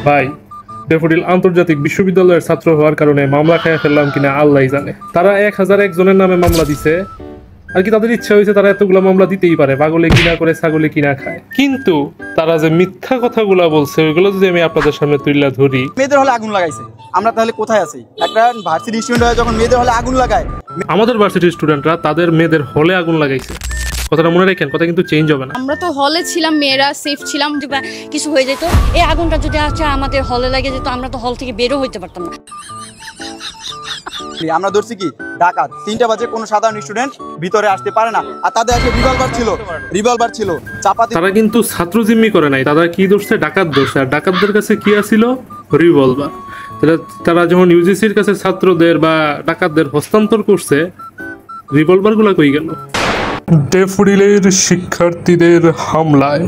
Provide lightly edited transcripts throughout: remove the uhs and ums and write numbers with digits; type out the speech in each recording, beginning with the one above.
ভাই ড্যাফোডিল আন্তর্জাতিক বিশ্ববিদ্যালয়ের ছাত্র হওয়ার কারণে মামলা খাইয়া ফেললাম কিনা আল্লাহই জানে। তারা 1001 জনের নামে মামলা দিছে, আর কি তাদের ইচ্ছা হয়েছে তারা এতগুলো মামলা দিতেই পারে, পাগলে কিনা করে ছাগলে কিনা খায়। কিন্তু তারা যে মিথ্যা কথাগুলো বলছে ওইগুলো যদি আমি আপনাদের সামনে তুলে ধরি, মেয়েদের হলে আগুন লাগাইছে, আমরা তাহলে কোথায় আছি? একটা ভার্সিটি স্টুডেন্ট হয়ে যখন মেয়েদের হলে আগুন লাগায়, আমাদের ভার্সিটির স্টুডেন্টরা তাদের মেয়েদের হলে আগুন লাগাইছে। কথাটা মনে রাখেন, কথা কিন্তু চেঞ্জ হবে না। আমরা তো হলে ছিলাম, মেয়েরা সেফ ছিলাম, কিছু হয়ে যেত, এই আগুনটা যদি আমাদের হলে লাগে যেত, আমরা তো হল থেকে বেরো হইতে পারতাম না। আমরা ধরছি কি ডাকাত, 3টা বাজে কোনো সাধারণ স্টুডেন্ট ভিতরে আসতে পারে না, আর তাদের একটা রিভলভার ছিল চাপাতি। তারা কিন্তু ছাত্র জিম্মি করে নাই, তারা কি ধরছে? ডাকাত ধরছে। আর ডাকাতদের কাছে কি আছিল? রিভলভার। তারা যখন ইউজিসির কাছে ছাত্রদের বা ডাকাতদের হস্তান্তর করছে, রিভলভার গুলা কই গেল? ড্যাফোডিলের শিক্ষার্থীদের হামলায়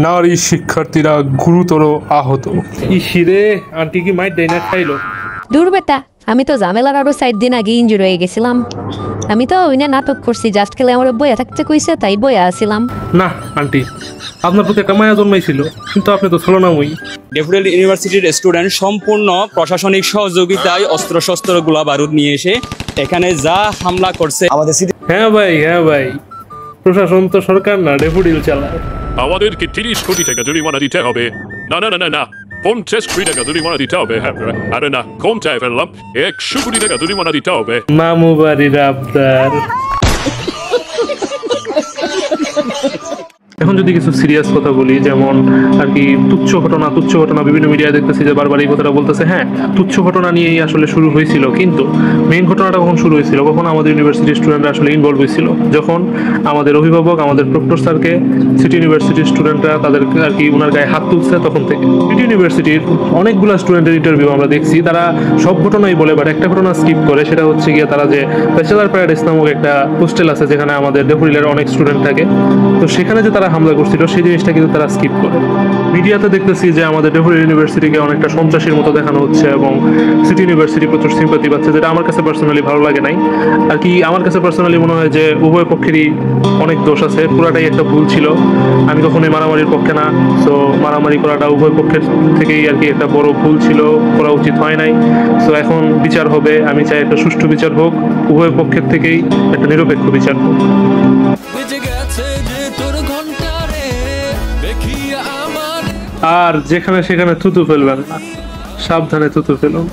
নারী শিক্ষার্থীরা গুরুতর আহত। ইসিরে আন্টি কি মাইট দেয় না খাইলো? দূর বেটা, আমি তো ঝামেলার আরো 4 দিন আগে ইনজুর হয়ে গেছিলাম। আমি তো ওইনে নাটক করছি, জাস্ট খেলে আমার বইয়া থাকতে কইছে তাই বইয়া আসছিলাম। না আন্টি, আপনার প্রতি একটা মায়া জন্মাইছিল, কিন্তু আপনি তো ছলনাময়ী। ড্যাফোডিল ইউনিভার্সিটির স্টুডেন্ট সম্পূর্ণ প্রশাসনিক সহযোগিতায় অস্ত্র গোলা বারুদ নিয়ে এসে এখানে যা হামলা করছে আমাদের হ্যাঁ ভাই, প্রশাসন তো সরকার না, ড্যাফোডিল চালায়। আমাদেরকে 30 কোটি টাকা জরিমানা দিতে হবে। না 50 কোটি টাকা জরিমানা দিতে হবে। আরে না, কম চাই ফেললাম, 100 কোটি টাকা জরিমানা দিতে হবে। মামু বাড়ির আবদার। এখন যদি কিছু সিরিয়াস কথা বলি, যেমন আর কি তুচ্ছ ঘটনা বিভিন্ন মিডিয়ায় দেখতেছি যে বারবার এই কথাটা বলতেছে। হ্যাঁ, তুচ্ছ ঘটনা নিয়েই আসলে শুরু হয়েছিল, কিন্তু মেইন ঘটনাটা কখন শুরু হয়েছিল? কখন আমাদের ইউনিভার্সিটির স্টুডেন্টরা আসলে ইনভলভ হয়েছিল, যখন আমাদের অভিভাবক, আমাদের প্রক্টর স্যারকে সিটি ইউনিভার্সিটির স্টুডেন্টরা তাদের আর কি ওনার গায়ে হাত তুলছে, তখন থেকে। সিটি ইউনিভার্সিটির অনেকগুলো স্টুডেন্টের ইন্টারভিউ আমরা দেখছি, তারা সব ঘটনাই বলে, বাট একটা ঘটনা স্কিপ করে। সেটা হচ্ছে গিয়ে তারা যে ব্যাচেলার প্যারাডাইস নামক একটা হোস্টেল আছে যেখানে আমাদের ড্যাফোডিলের অনেক স্টুডেন্ট থাকে, তো সেখানে যে তারা হামলা করছিল সেই জিনিসটা কিন্তু তারা স্কিপ করে। মিডিয়াতে দেখতেছি যে আমাদের ড্যাফোডিল ইউনিভার্সিটিকে অনেকটা সন্ত্রাসীর মতো দেখানো হচ্ছে, এবং সিটি ইউনিভার্সিটি প্রচুর সিম্পাথি পাচ্ছে, যেটা আমার কাছে পার্সোনালি ভালো লাগে নাই। আর কি আমার কাছে পার্সোনালি মনে হয় যে উভয় পক্ষেরই অনেক দোষ আছে, পুরাটাই একটা ভুল ছিল। আমি কখনোই মারামারির পক্ষে না, সো মারামারি করাটা উভয় পক্ষের থেকেই আর কি একটা বড় ভুল ছিল, করা উচিত হয় নাই। সো এখন বিচার হবে, আমি চাই একটা সুষ্ঠু বিচার হোক, উভয় পক্ষের থেকেই একটা নিরপেক্ষ বিচার হোক। আর যেখানে সেখানে থুতু ফেলবেন না, সাবধানে থুতু ফেলুন।